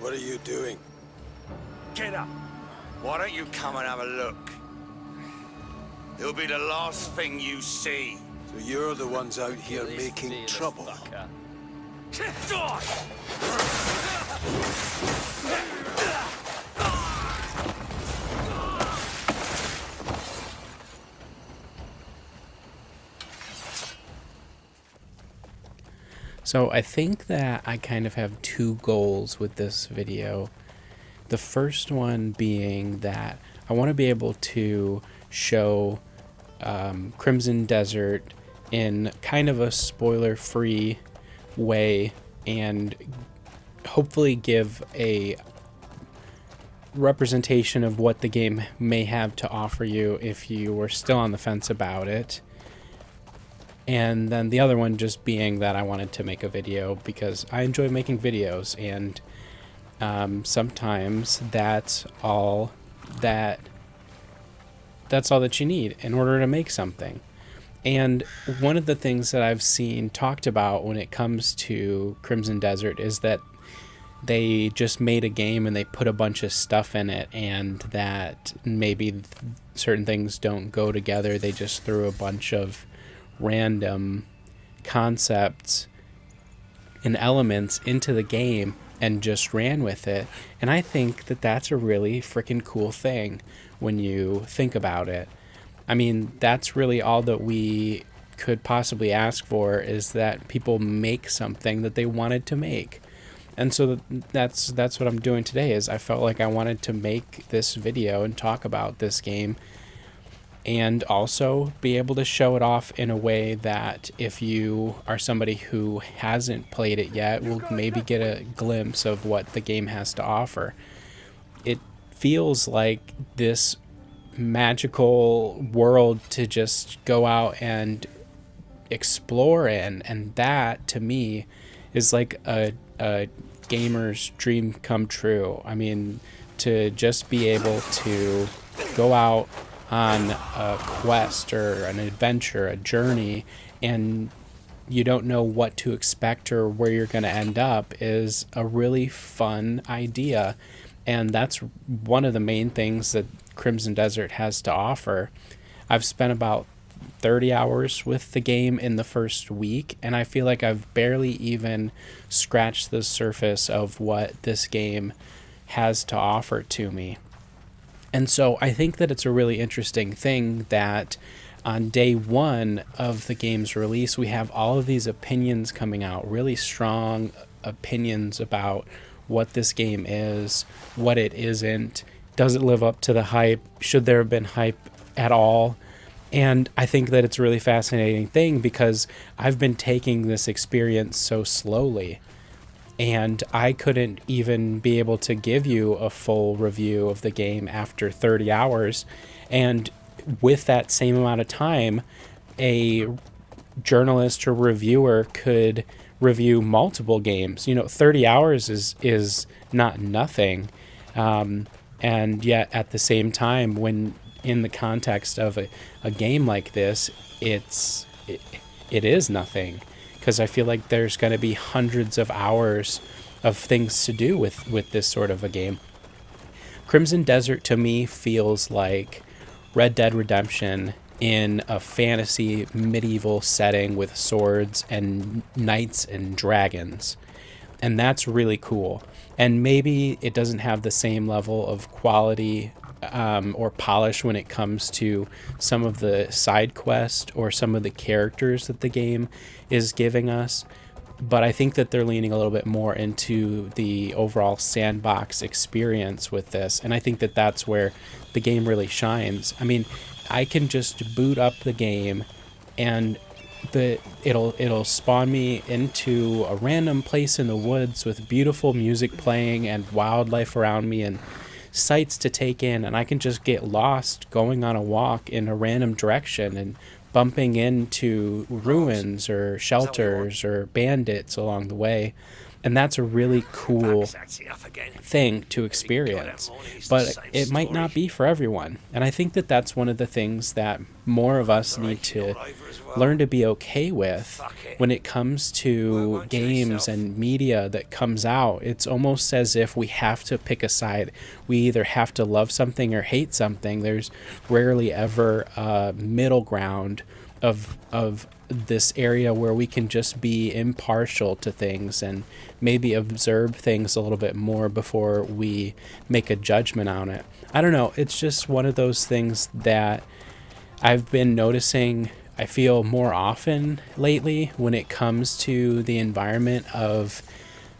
What are you doing? Get up. Why don't you come and have a look? It'll be the last thing you see. So you're the ones out here making trouble. So I think that I kind of have two goals with this video. The first one being that I want to be able to show Crimson Desert in kind of a spoiler-free way and hopefully give a representation of what the game may have to offer you if you were still on the fence about it. And then the other one just being that I wanted to make a video because I enjoy making videos, and sometimes that's all that you need in order to make something. And one of the things that I've seen talked about when it comes to Crimson Desert is that they just made a game and they put a bunch of stuff in it, and that maybe certain things don't go together. They just threw a bunch of random concepts and elements into the game and just ran with it. And I think that that's a really freaking cool thing when you think about it. I mean, that's really all that we could possibly ask for, is that people make something that they wanted to make. And so that's what I'm doing today. Is I felt like I wanted to make this video and talk about this game, and also be able to show it off in a way that if you are somebody who hasn't played it yet, will maybe get a glimpse of what the game has to offer. It feels like this magical world to just go out and explore in, and that to me is like a gamer's dream come true. I mean, to just be able to go out on a quest or an adventure, a journey, and you don't know what to expect or where you're going to end up is a really fun idea. And that's one of the main things that Crimson Desert has to offer. I've spent about 30 hours with the game in the first week, and I feel like I've barely even scratched the surface of what this game has to offer to me. And so I think that it's a really interesting thing that on day one of the game's release, we have all of these opinions coming out, really strong opinions about what this game is, what it isn't, does it live up to the hype, should there have been hype at all? And I think that it's a really fascinating thing because I've been taking this experience so slowly, and I couldn't even be able to give you a full review of the game after 30 hours. And with that same amount of time, a journalist or reviewer could review multiple games. 30 hours is not nothing. And yet at the same time, when in the context of a game like this, it is nothing. Because I feel like there's going to be hundreds of hours of things to do with this sort of a game. Crimson Desert to me feels like Red Dead Redemption in a fantasy medieval setting with swords and knights and dragons. And that's really cool. And maybe it doesn't have the same level of quality or polish when it comes to some of the side quests or some of the characters that the game is giving us. But I think that they're leaning a little bit more into the overall sandbox experience with this. And I think that that's where the game really shines. I mean, I can just boot up the game and it'll spawn me into a random place in the woods with beautiful music playing and wildlife around me and sights to take in, and I can just get lost going on a walk in a random direction and bumping into ruins or shelters or bandits along the way. And that's a really cool thing to experience, but it might not be for everyone. And I think that that's one of the things that more of us need to learn to be okay with when it comes to games and media that comes out. It's almost as if we have to pick a side. We either have to love something or hate something. There's rarely ever a middle ground of this area where we can just be impartial to things and maybe observe things a little bit more before we make a judgment on it. I don't know. It's just one of those things that I've been noticing, I feel, more often lately when it comes to the environment of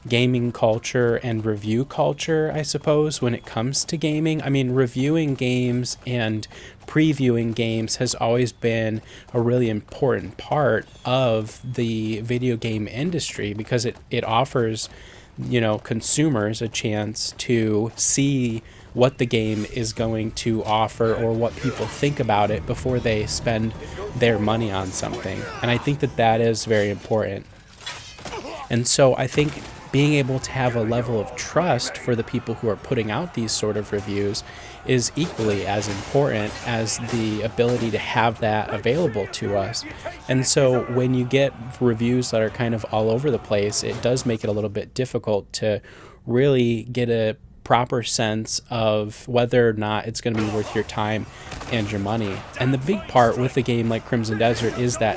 gaming culture and review culture, I suppose, when it comes to gaming. I mean, reviewing games and previewing games has always been a really important part of the video game industry because it offers, consumers a chance to see what the game is going to offer or what people think about it before they spend their money on something. And I think that that is very important. And so I think being able to have a level of trust for the people who are putting out these sort of reviews is equally as important as the ability to have that available to us. And so when you get reviews that are kind of all over the place, it does make it a little bit difficult to really get a proper sense of whether or not it's going to be worth your time and your money. And the big part with a game like Crimson Desert is that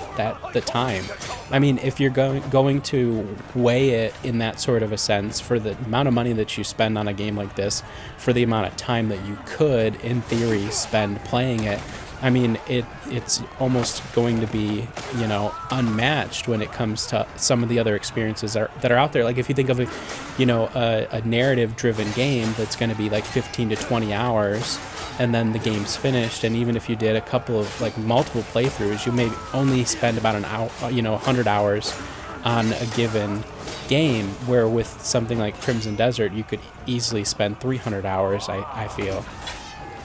the time. I mean, if you're going to weigh it in that sort of a sense for the amount of money that you spend on a game like this, for the amount of time that you could, in theory, spend playing it, I mean, it's almost going to be, unmatched when it comes to some of the other experiences that are out there. Like if you think of a narrative-driven game that's going to be like 15 to 20 hours, and then the game's finished, and even if you did a couple of multiple playthroughs, you may only spend about an hour, 100 hours on a given game, where with something like Crimson Desert, you could easily spend 300 hours, I feel.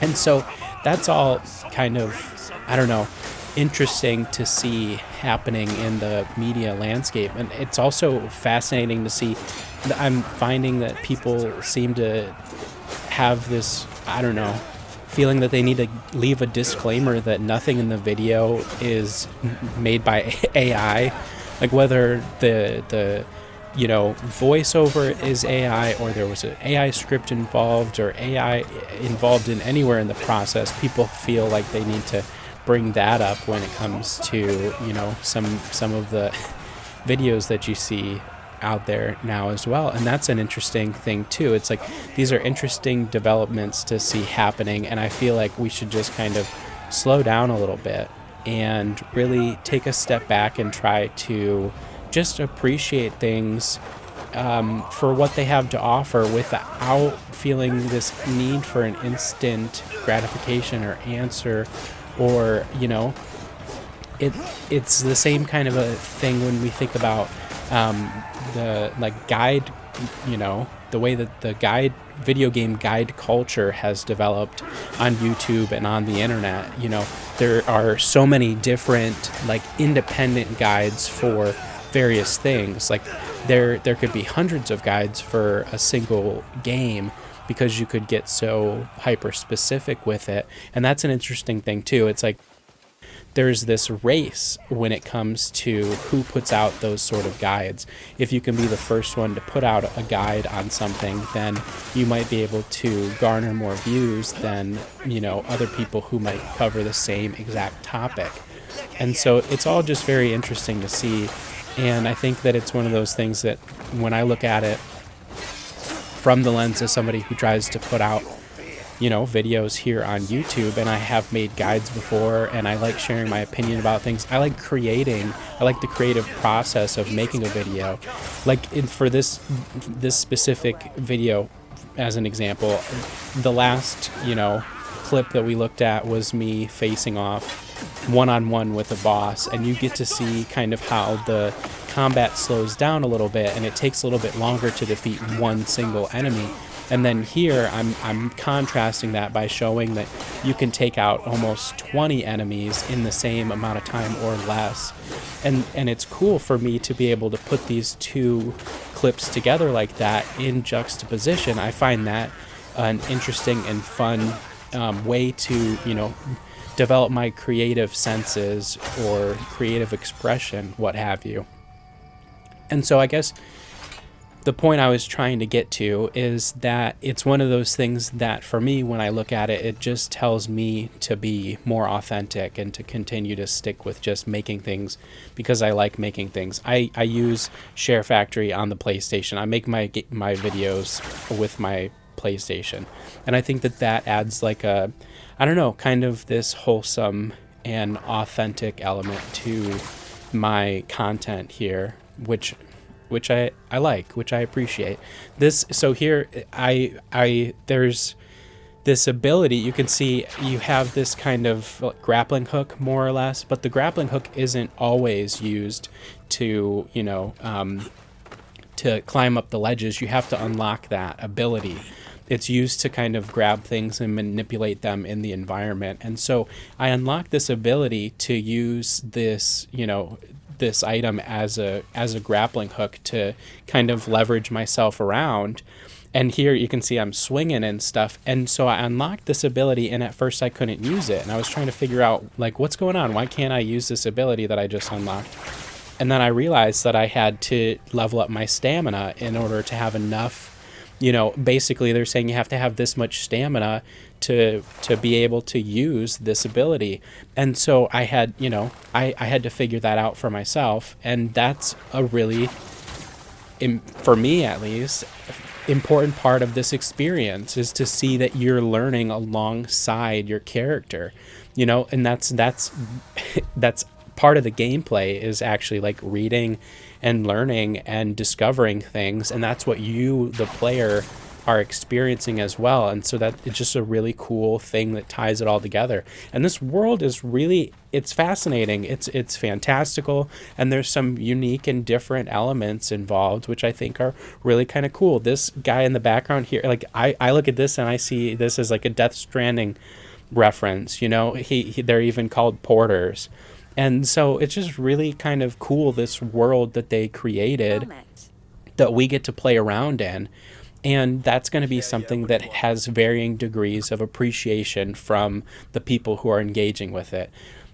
And so that's all kind of, I don't know, interesting to see happening in the media landscape. And it's also fascinating to see. I'm finding that people seem to have this, I don't know, feeling that they need to leave a disclaimer that nothing in the video is made by AI. Like whether the voiceover is AI or there was an AI script involved or AI involved in anywhere in the process, people feel like they need to bring that up when it comes to, some of the videos that you see out there now as well. And that's an interesting thing too. It's like these are interesting developments to see happening, and I feel like we should just kind of slow down a little bit and really take a step back and try to just appreciate things for what they have to offer without feeling this need for an instant gratification or answer, or it's the same kind of a thing when we think about the guide, the way that the video game guide culture has developed on YouTube and on the internet. There are so many different independent guides for various things. Like there could be hundreds of guides for a single game because you could get so hyper specific with it. And that's an interesting thing too. It's like there's this race when it comes to who puts out those sort of guides. If you can be the first one to put out a guide on something, then you might be able to garner more views than, other people who might cover the same exact topic. And so it's all just very interesting to see. And I think that it's one of those things that when I look at it from the lens of somebody who tries to put out, videos here on YouTube, and I have made guides before, and I like sharing my opinion about things. I like the creative process of making a video. For this specific video, as an example, the last, clip that we looked at was me facing off one-on-one with a boss, and you get to see kind of how the combat slows down a little bit and it takes a little bit longer to defeat one single enemy. And then here I'm contrasting that by showing that you can take out almost 20 enemies in the same amount of time or less. And it's cool for me to be able to put these two clips together like that in juxtaposition. I find that an interesting and fun way to, you know, develop my creative senses or creative expression, what have you. And so I guess the point I was trying to get to is that it's one of those things that for me, when I look at it, it just tells me to be more authentic and to continue to stick with just making things because I like making things. I use Share Factory on the PlayStation. I make my videos with my PlayStation. And I think that that adds like a, I don't know, kind of this wholesome and authentic element to my content here, which I like, which I appreciate. This, so here there's this ability, you can see you have this kind of grappling hook more or less, but the grappling hook isn't always used to, you know, to climb up the ledges. You have to unlock that ability. It's used to kind of grab things and manipulate them in the environment. And so I unlocked this ability to use this, you know, this item as a grappling hook to kind of leverage myself around. And here you can see I'm swinging and stuff. And so I unlocked this ability, and at first I couldn't use it. And I was trying to figure out, like, what's going on? Why can't I use this ability that I just unlocked? And then I realized that I had to level up my stamina in order to have enough. You know, basically they're saying you have to have this much stamina to be able to use this ability. And so I had, you know, I had to figure that out for myself. And that's a really, for me at least, important part of this experience is to see that you're learning alongside your character, you know, and that's part of the gameplay is actually like reading and learning and discovering things, and that's what you, the player, are experiencing as well. And so that it's just a really cool thing that ties it all together. And this world is really, it's fascinating, it's fantastical, and there's some unique and different elements involved which I think are really kind of cool. This guy in the background here, like I look at this and I see this as like a Death Stranding reference, you know. They're even called porters. And so it's just really kind of cool, this world that they created that we get to play around in. And that's going to be something that has varying degrees of appreciation from the people who are engaging with it.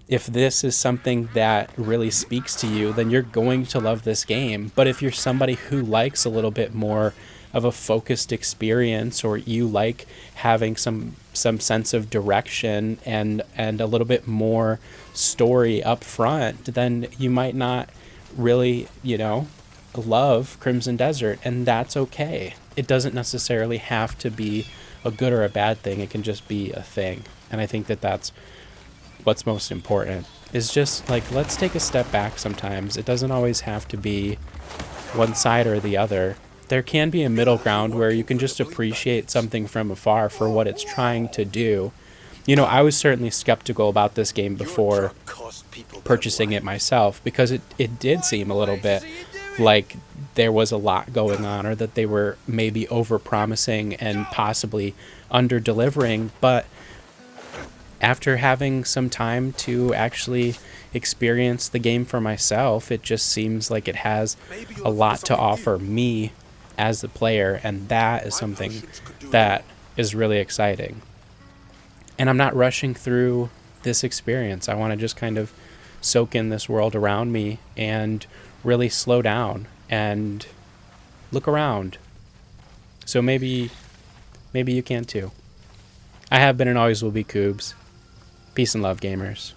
If this is something that really speaks to you, then you're going to love this game. But if you're somebody who likes a little bit more of a focused experience, or you like having some sense of direction and a little bit more story up front, then you might not really, you know, love Crimson Desert, and that's okay. It doesn't necessarily have to be a good or a bad thing. It can just be a thing. And I think that that's what's most important, is just like, let's take a step back sometimes. It doesn't always have to be one side or the other. There can be a middle ground where you can just appreciate something from afar for what it's trying to do. You know, I was certainly skeptical about this game before purchasing it myself, because it did seem a little bit like there was a lot going on, or that they were maybe over-promising and possibly under-delivering. But after having some time to actually experience the game for myself, it just seems like it has a lot to offer me as the player, and that is something that is really exciting. And I'm not rushing through this experience. I want to just kind of soak in this world around me and really slow down and look around. So maybe you can too. I have been and always will be Koobs. Peace and love, gamers.